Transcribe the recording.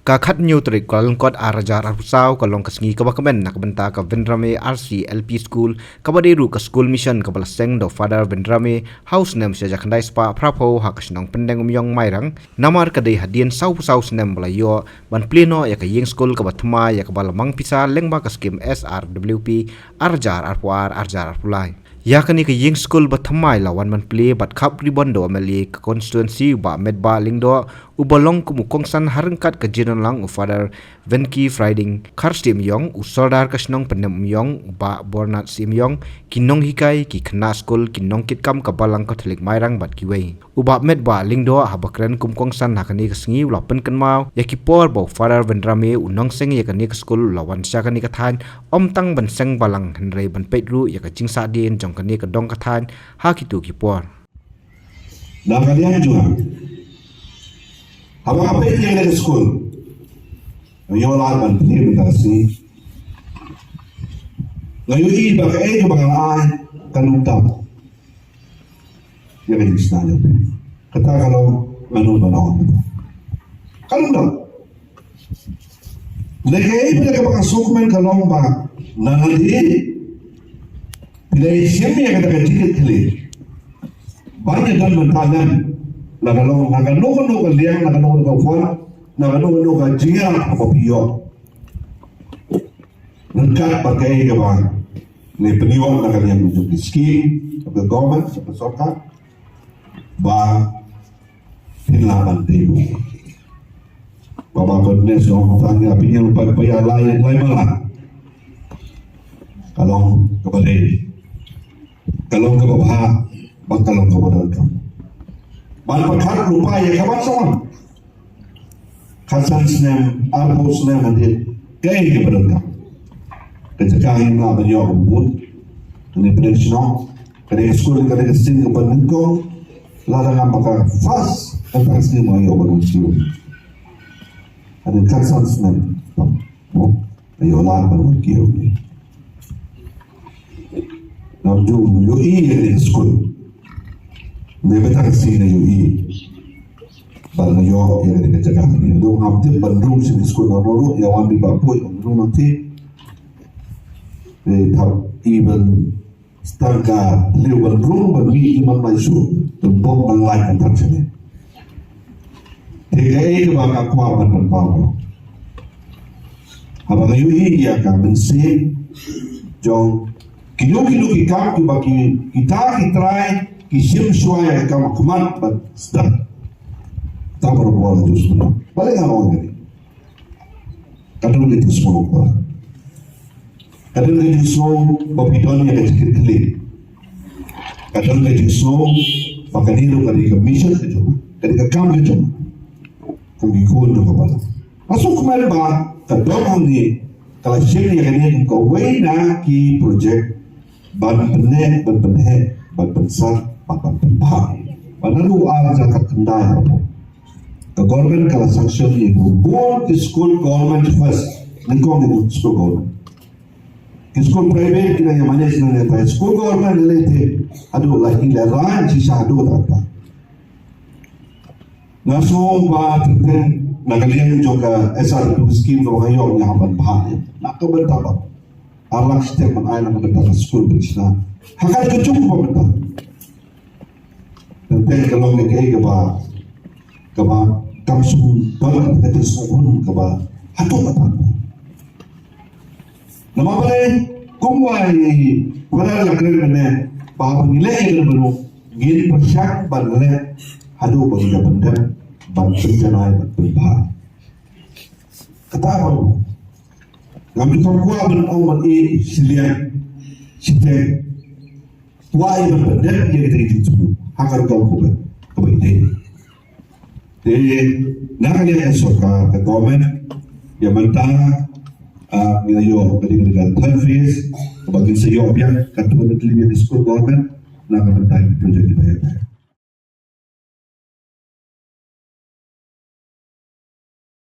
Kakat nyutrik kalong kot arajar arusau kalong kesengi kabakamen nak benta ka Vendrame RC LP School kabadiru ka School Mission kabalaseng do Father Vendrame House nem saja kandai spa prapo hakasnong pendeng umyong mairang namar kadai hadian sau nem balayo ban pleno ya ka yeng school kabatma ya kabalamang pisa lengba ka skim SRWP arajar arpuar arajar arpulai ya kani ka yeng school bathamai lawan man play bat khap ribondo ameli ka constituency ba medba lingdo ubolong kumukongsan harengkat ka jinon lang Father Venki Friday Karstim Yong usodar kasnong pendem yong ba bornat sim yong kinong hikai ki khna school kinong kitkam kabalang Catholic mairang bat kiwei uba medba lingdo habakren kumkongsan hakani kasngi ulapen kenmau yakipor bo Father Vendrame unong seng yakani ka school lawan syakani ka than omtang ban seng balang henrei ban petru yaka jingsa din jong kani ka dong ka than hakitu kipor na kalian juga apa yang ada di sekolah, yola ban pili berkasi, ngayu bagai bagai kanutap, yang ada di sana. Kata kalau manu, kalau tak, mereka bagai sukmen kalau bak nanti, bila siapa yang kata tiket kali, banyak dan mentanam. Nagalong ka liang nagalong ka fon nagalong ka jinga apa piyo nangkat pakai ke bang ni peniwang nagalong untuk skim of the government sa pasoka ba pinlaban tayo baba goodness no tanya pinya pagpaya lain malah kalong kabalay kalong kabaha bangkalong kabadal ka Malpakat lupa ya kawan semua. Kasan senem, arbo senem nanti gaya keberangkat. Ketika ini lah banyak umbut, ini prediksi kerja sekolah kerja kesini keberangkat, ladang apakah fast atau sini mau yang beruntung. Ada kasan senem, ayo lah beruntung. Namju yoi kerja sekolah. Mereka tak sini yui, bagai yo yang ada jaga ni. Dong hampir bandung sini sekolah noro, yang wan di bapoi, bandung nanti, thap even stangga liu bandung bagi iman maisu, tumpuk banglai antar sini. Tiga ini bangga kuat berpau. Apa yui ia akan mensih, jong kilo kita bagi kita try. Isim suaya kamu kemat bat sedap tak berbual itu semua paling awal ini kadang itu semua kadang itu semua babidon yang kecil kecil kadang itu semua pakai hidup dari commission itu dari kami itu kumikun itu kepala masuk kemarin bah kadang ni kalau sini yang ini kau wena ki project ban benih ban pensar papan pembah. Panalu zakat kendai apa? The government kalau sanction itu, go to school government first. Nengkong itu school government. School private kita yang mana sih nanti? School government lete, aduh lagi leran sisa aduh apa? Naso ba tentang nagalian juga SR itu skim kalau hayong yang apa bahaya. Nak kebentar apa? Arlang setiap mana yang kebentar school bersama. Hakal kecukup kebentar. Tentang kalau negeri keba kamsung balat kata sohun keba hatu mata. Nama boleh kumai pada lagran mana bahawa nilai yang baru gil persyak balai hadu benda bantu janai berbahar. Kata apa? Kami kuat berawal silian sitek wai berbenda yang terjadi semua. Agar kau kebaik. Jadi nak lihat esok ke government yang mentang ngayo ketika third phase bagi seyogyang katuan terlibat di school government nak mentang projek kita.